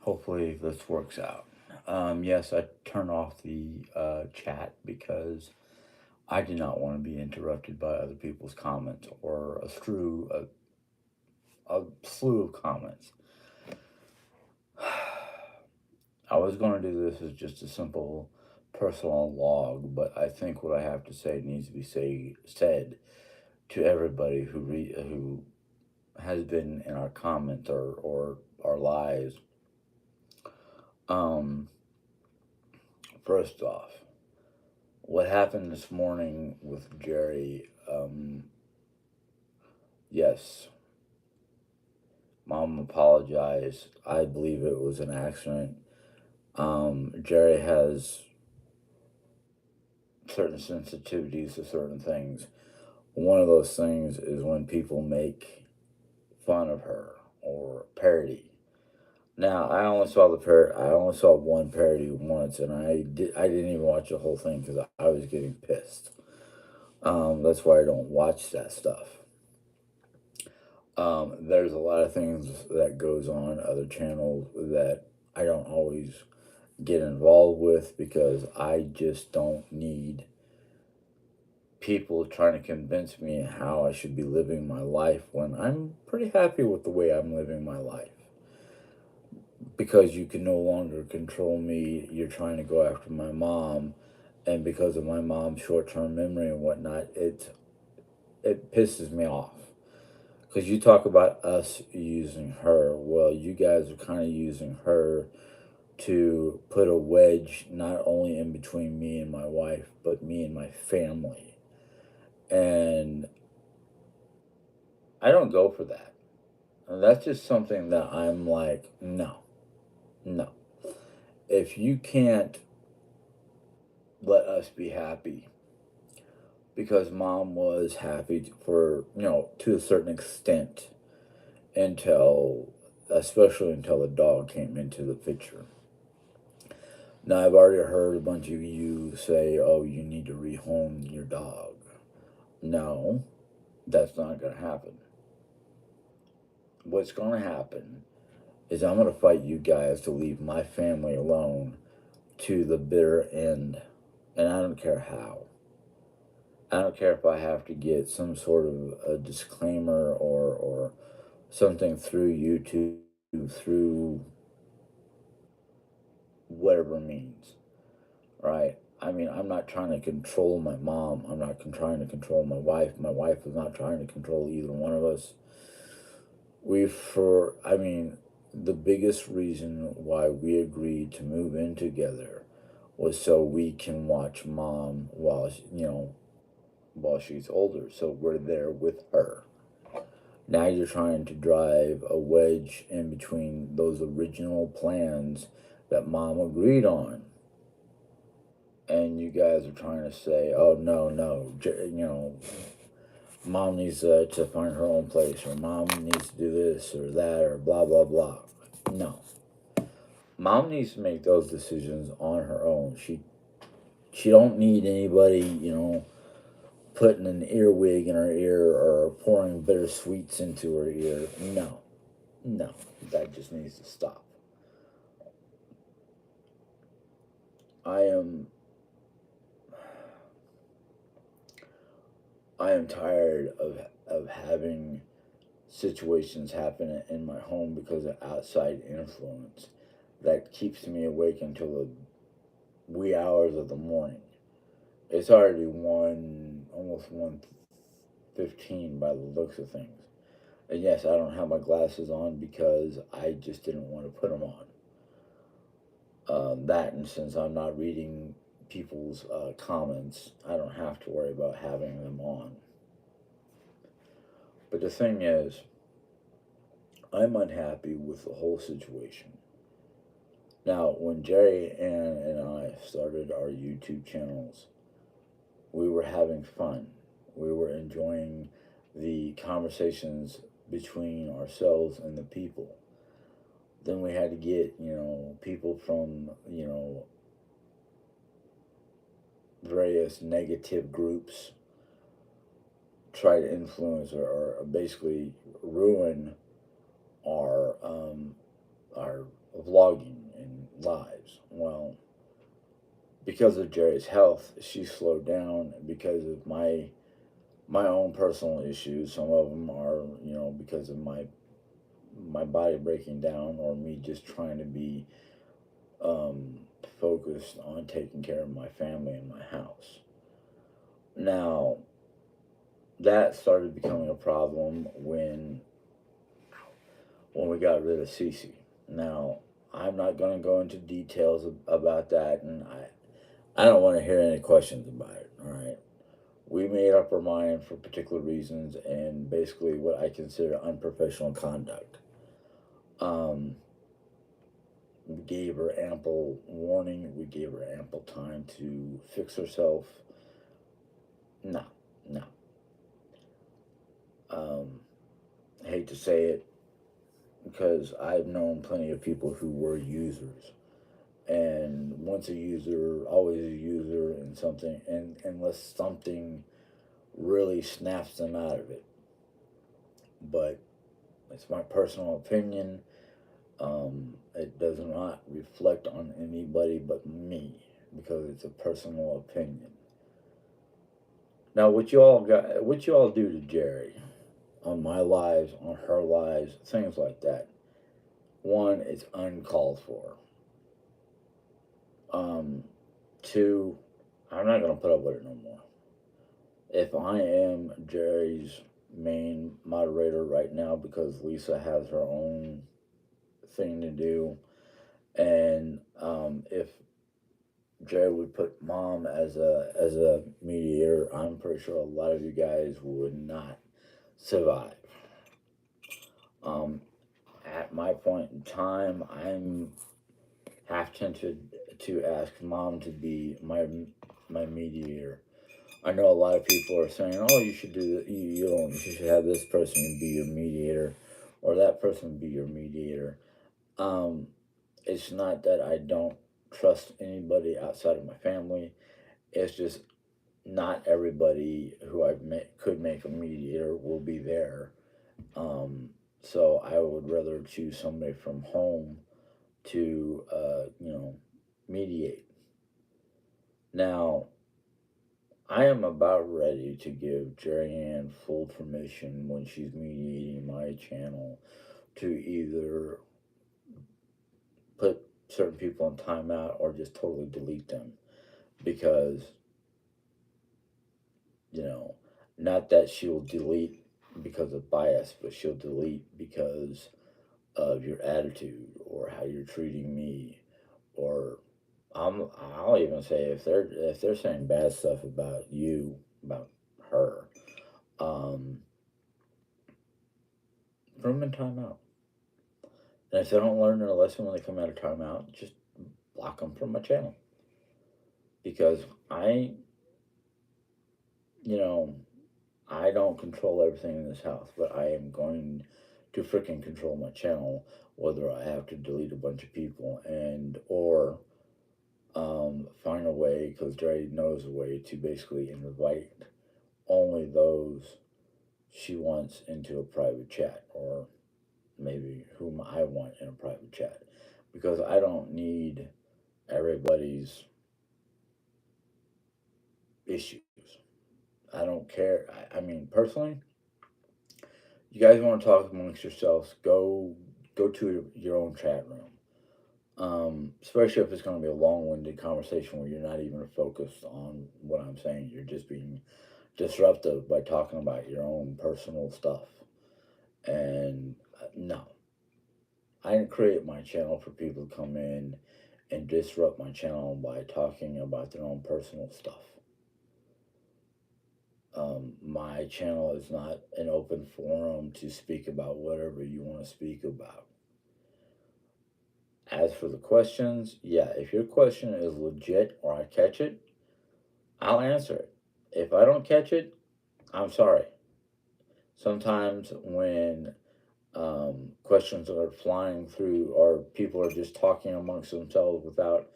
Hopefully this works out. Yes, I turned off the chat because I do not want to be interrupted by other people's comments or a slew of comments. I was going to do this as just a simple personal log, but I think what I have to say needs to be said to everybody who has been in our comments or our lives. Um, First off, what happened this morning with Jerry? Yes, Mom apologized. I believe it was an accident. Jerry has certain sensitivities to certain things. One of those things is when people make fun of her or parody. Now, I only saw one parody once, and I didn't even watch the whole thing because I was getting pissed. That's why I don't watch that stuff. There's a lot of things that goes on other channels that I don't always get involved with because I just don't need people trying to convince me how I should be living my life when I'm pretty happy with the way I'm living my life. Because you can no longer control me, you're trying to go after my mom, and because of my mom's short-term memory and whatnot, it pisses me off. Because you talk about us using her, well, you guys are kind of using her to put a wedge not only in between me and my wife, but me and my family. And I don't go for that. And that's just something that I'm like, no, no. If you can't let us be happy, because mom was happy for, to a certain extent until, especially until the dog came into the picture. Now, I've already heard a bunch of you say, oh, you need to rehome your dog. No, that's not going to happen. What's going to happen is I'm going to fight you guys to leave my family alone to the bitter end. And I don't care how. I don't care if I have to get some sort of a disclaimer or something through YouTube, through whatever means, right? I mean, I'm not trying to control my mom. I'm not trying to control my wife. My wife is not trying to control either one of us. The biggest reason why we agreed to move in together was so we can watch mom while she's older. So we're there with her. Now you're trying to drive a wedge in between those original plans that mom agreed on. And you guys are trying to say, oh, no, no, mom needs to find her own place, or mom needs to do this or that, or blah, blah, blah. No. Mom needs to make those decisions on her own. She don't need anybody, putting an earwig in her ear or pouring bitter sweets into her ear. No. No. That just needs to stop. I am tired of having situations happen in my home because of outside influence that keeps me awake until the wee hours of the morning. It's already almost 1:15 by the looks of things. And yes, I don't have my glasses on because I just didn't want to put them on. That, and since I'm not reading people's comments, I don't have to worry about having them on. But the thing is, I'm unhappy with the whole situation. Now, when Jerry Ann and I started our YouTube channels, we were having fun. We were enjoying the conversations between ourselves and the people. Then we had to get, people from, various negative groups try to influence or basically ruin our vlogging and lives. Well, because of Jerry's health, she slowed down because of my own personal issues. Some of them are, because of my body breaking down, or me just trying to be um, focused on taking care of my family and my house. Now, that started becoming a problem when we got rid of Cece. Now, I'm not going to go into details about that, and I don't want to hear any questions about it. All right, we made up our mind for particular reasons, and basically what I consider unprofessional conduct. Um, we gave her ample warning. We gave her ample time to fix herself. No, no. Um, I hate to say it because I've known plenty of people who were users, and once a user, always a user, and something, and unless something really snaps them out of it. But it's my personal opinion. It does not reflect on anybody but me because it's a personal opinion. Now, what you all do to Jerry on my lives, on her lives, things like that. One, it's uncalled for. Um, Two, I'm not gonna put up with it no more. If I am Jerry's main moderator right now because Lisa has her own thing to do, and if Jerry would put mom as a mediator, I'm pretty sure a lot of you guys would not survive. Um, at my point in time, I'm half tempted to ask mom to be my mediator. I know a lot of people are saying, "Oh, you should do you should have this person be your mediator, or that person be your mediator." Um, it's not that I don't trust anybody outside of my family. It's just not everybody who could make a mediator will be there. Um, so I would rather choose somebody from home to mediate. Now, I am about ready to give Jerry full permission when she's mediating my channel to either put certain people in timeout or just totally delete them because, you know, not that she'll delete because of bias, but she'll delete because of your attitude or how you're treating me, or I'll even say if they're saying bad stuff about you, about her, um, put them in timeout. And if they don't learn their lesson when they come out of timeout, just block them from my channel. Because I, you know, I don't control everything in this house, but I am going to freaking control my channel, whether I have to delete a bunch of people and or find a way, because Dre knows a way to basically invite only those she wants into a private chat, or maybe whom I want in a private chat, because I don't need everybody's issues. I don't care. I mean, personally, you guys want to talk amongst yourselves, go to your own chat room. Especially if it's going to be a long-winded conversation where you're not even focused on what I'm saying. You're just being disruptive by talking about your own personal stuff. And no, I didn't create my channel for people to come in and disrupt my channel by talking about their own personal stuff. My channel is not an open forum to speak about whatever you want to speak about. As for the questions, yeah, if your question is legit or I catch it, I'll answer it. If I don't catch it, I'm sorry. Sometimes when questions are flying through or people are just talking amongst themselves without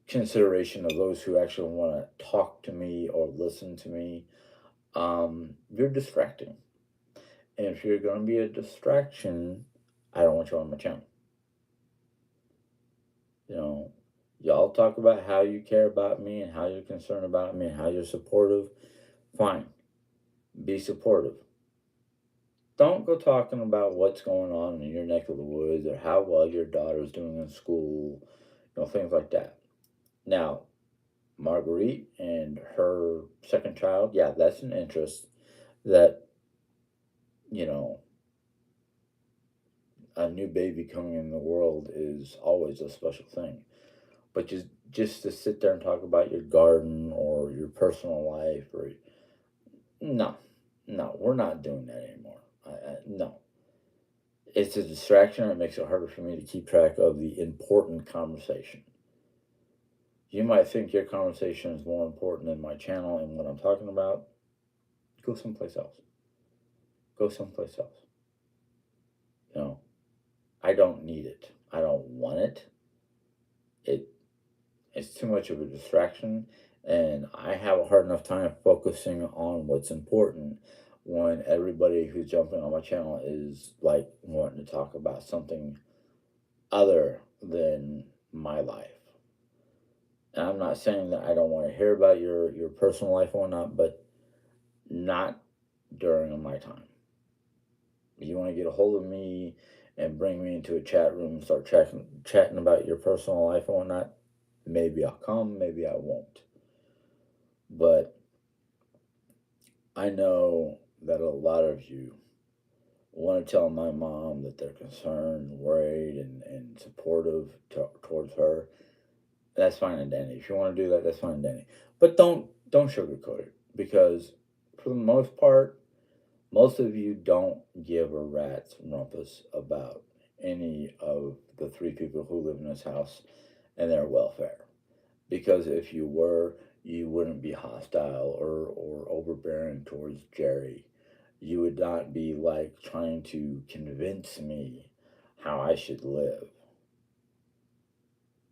consideration of those who actually want to talk to me or listen to me, you're distracting. And if you're going to be a distraction, I don't want you on my channel. You know, y'all talk about how you care about me and how you're concerned about me and how you're supportive. Fine, be supportive. Don't go talking about what's going on in your neck of the woods or how well your daughter's doing in school, things like that. Now, Marguerite and her second child, yeah, that's an interest that, you know, a new baby coming in the world is always a special thing. But just to sit there and talk about your garden or your personal life or no, no, we're not doing that anymore. No, it's a distraction. It makes it harder for me to keep track of the important conversation. You might think your conversation is more important than my channel and what I'm talking about. Go someplace else. Go someplace else. You know, I don't need it. I don't want it. It it's too much of a distraction, and I have a hard enough time focusing on what's important when everybody who's jumping on my channel is like wanting to talk about something other than my life. And I'm not saying that I don't want to hear about your personal life or whatnot, but not during my time. If you want to get a hold of me and bring me into a chat room and start chatting about your personal life and whatnot, maybe I'll come, maybe I won't. But I know that a lot of you want to tell my mom that they're concerned, worried, and supportive towards her. That's fine and dandy. If you want to do that, that's fine and dandy. But don't sugarcoat it because for the most part, most of you don't give a rat's rumpus about any of the three people who live in this house and their welfare. Because if you were, you wouldn't be hostile or overbearing towards Jerry. You would not be like trying to convince me how I should live.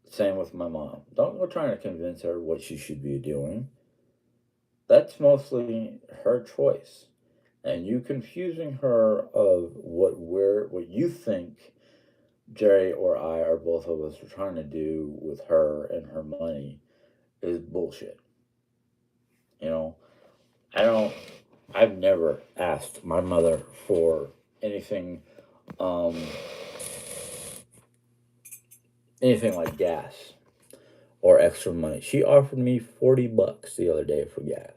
Same with my mom. Don't go trying to convince her what she should be doing. That's mostly her choice. And you confusing her of what you think Jerry or I or both of us are trying to do with her and her money is bullshit. You know, I don't I've never asked my mother for anything um anything like gas or extra money. She offered me $40 the other day for gas.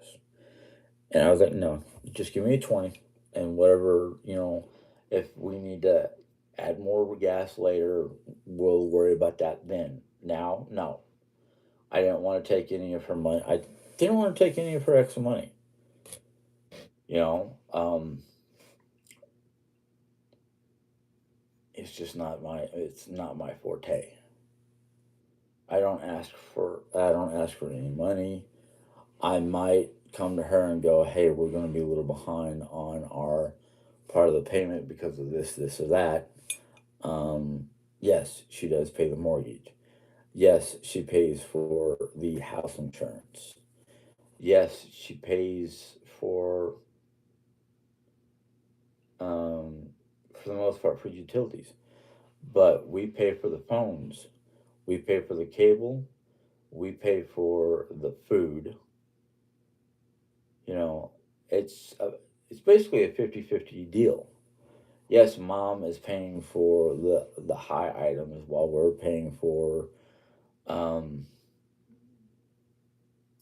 And I was like, no, just give me 20 and whatever, if we need to add more gas later, we'll worry about that then. Now, no. I didn't want to take any of her money. I didn't want to take any of her extra money. You know, it's not my forte. I don't ask for any money. I might come to her and go, hey, we're going to be a little behind on our part of the payment because of this, or that. Yes, she does pay the mortgage. Yes, she pays for the house insurance. Yes, she pays um, for the most part, for utilities. But we pay for the phones. We pay for the cable. We pay for the food. You know, it's a, it's basically a 50-50 deal. Yes, mom is paying for the high items while we're paying for um,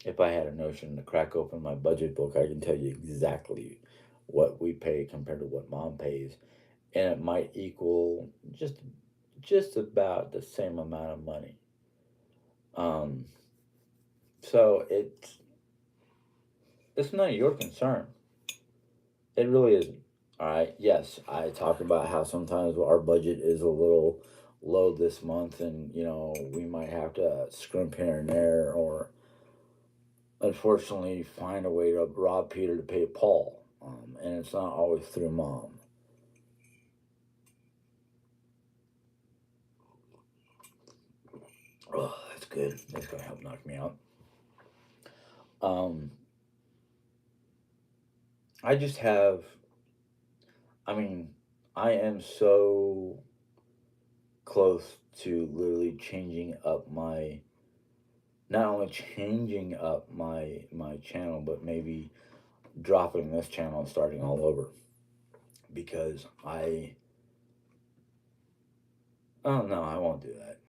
if I had a notion to crack open my budget book, I can tell you exactly what we pay compared to what mom pays, and it might equal just about the same amount of money. Um, so it's none of your concern. It really isn't. All right. Yes, I talk about how sometimes our budget is a little low this month, and we might have to scrimp here and there, or unfortunately find a way to rob Peter to pay Paul. And it's not always through mom. Oh, that's good. That's gonna help knock me out. Um, I just have. I mean, I am so close to literally changing up my, not only changing up my channel, but maybe dropping this channel and starting all over, because I don't know, I won't do that.